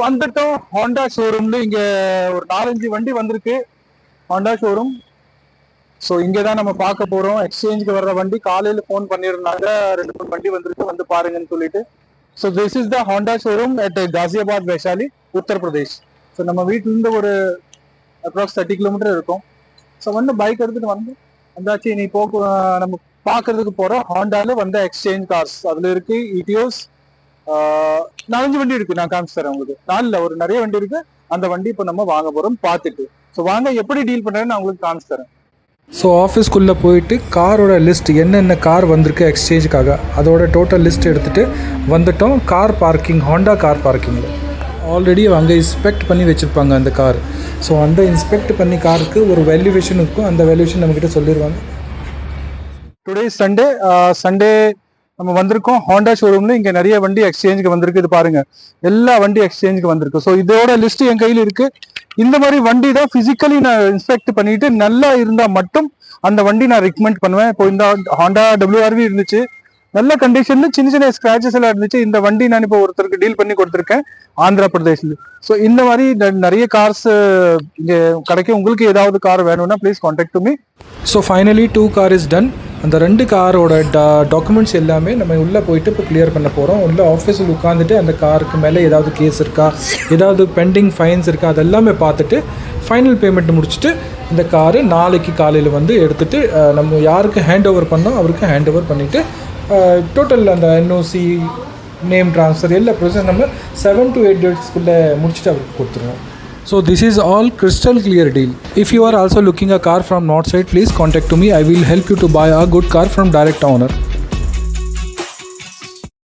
வந்துட்டோம் ஹோண்டா ஷோரூம்ல. இங்க ஒரு 4-5 வண்டி வந்திருக்கு ஹோண்டா ஷோரூம். ஸோ இங்கே தான் நம்ம பார்க்க போறோம். எக்ஸ்சேஞ்சுக்கு வர்ற வண்டி காலையில ஃபோன் பண்ணியிருந்தாங்க, 2-3 வண்டி வந்திருக்கு, வந்து பாருங்கன்னு சொல்லிட்டு. So this is the Honda showroom at Ghaziabad Vaishali, Uttar Pradesh. So நம்ம வீட்டுல இருந்து ஒரு அப்ராக்ஸ் 30 கிலோமீட்டர் இருக்கும். ஸோ வந்து பைக் எடுத்துட்டு வந்தாச்சு. இனி நம்ம பார்க்கறதுக்கு போறோம் ஹோண்டால வந்த எக்ஸ்சேஞ்ச் கார்ஸ். அதுல இருக்கு இட்டியோஸ், 4-5 வண்டி இருக்கு. நான் காமிச்சு தரேன் உங்களுக்கு. 4 ஒரு நிறைய வண்டி இருக்கு. அந்த வண்டி இப்போ நம்ம வாங்க போறோம் பார்த்துட்டு. ஸோ வாங்க எப்படி டீல் பண்றேன்னு நான் உங்களுக்கு காமிச்சு தரேன். ஸோ ஆஃபீஸ்க்குள்ளே போயிட்டு காரோட லிஸ்ட் என்னென்ன கார் வந்திருக்கு எக்ஸ்சேஞ்சுக்காக அதோட டோட்டல் லிஸ்ட் எடுத்துகிட்டு வந்துட்டோம் கார் பார்க்கிங், ஹோண்டா கார் பார்க்கிங்கில். ஆல்ரெடி அங்கே இன்ஸ்பெக்ட் பண்ணி வச்சுருப்பாங்க அந்த கார். ஸோ அந்த இன்ஸ்பெக்ட் பண்ணி காருக்கு ஒரு வேல்யூவேஷன் இருக்கும். அந்த வேல்யூவேஷன் நம்மக்கிட்ட சொல்லிடுவாங்க. டுடே சண்டே நம்ம வந்திருக்கோம் ஹோண்டா ஷோரூம்ல. இங்கே நிறைய வண்டி எக்ஸ்சேஞ்சுக்கு வந்திருக்கு. இது பாருங்க, எல்லா வண்டி எக்ஸ்சேஞ்சுக்கு வந்திருக்கு. ஸோ இதோட லிஸ்ட் என் கையில் இருக்கு. இந்த மாதிரி வண்டி தான் பிசிக்கலி நான் இன்ஸ்பெக்ட் பண்ணிட்டு நல்லா இருந்தா மட்டும் அந்த வண்டி நான் ரெக்கமெண்ட் பண்ணுவேன். இப்போ இந்த ஹோண்டா WRV இருந்துச்சு, நல்ல கண்டிஷன்ல, சின்ன சின்ன ஸ்கிராச்சஸ் எல்லாம் இருந்துச்சு. இந்த வண்டி நான் இப்போ ஒருத்தருக்கு டீல் பண்ணி கொடுத்துருக்கேன் ஆந்திர பிரதேஷ்ல. ஸோ இந்த மாதிரி நிறைய கார்ஸ் இங்கே கிடைக்கும். உங்களுக்கு ஏதாவது கார் வேணும்னா please contact me. So finally 2 car is done. அந்த 2 காரோட டாக்குமெண்ட்ஸ் எல்லாமே நம்ம உள்ளே போயிட்டு இப்போ கிளியர் பண்ண போகிறோம். உள்ளே ஆஃபீஸில் உட்காந்துட்டு அந்த காருக்கு மேலே ஏதாவது கேஸ் இருக்கா, ஏதாவது பெண்டிங் ஃபைன்ஸ் இருக்கா, அதெல்லாமே பார்த்துட்டு ஃபைனல் பேமெண்ட் முடிச்சுட்டு இந்த காரு நாளைக்கு காலையில் வந்து எடுத்துகிட்டு நம்ம யாருக்கு ஹேண்ட் ஓவர் பண்ணோம் அவருக்கு ஹேண்ட் ஓவர் பண்ணிவிட்டு டோட்டல் அந்த NOC நேம் ட்ரான்ஸ்ஃபர் எல்லா ப்ரொசஸ் நம்ம 7 to 8 டேஸ்க்குள்ளே முடிச்சுட்டு அவருக்கு கொடுத்துருவோம். So this is all crystal clear deal. If you are also looking a car from north side, please contact to me. I will help you to buy a good car from direct owner.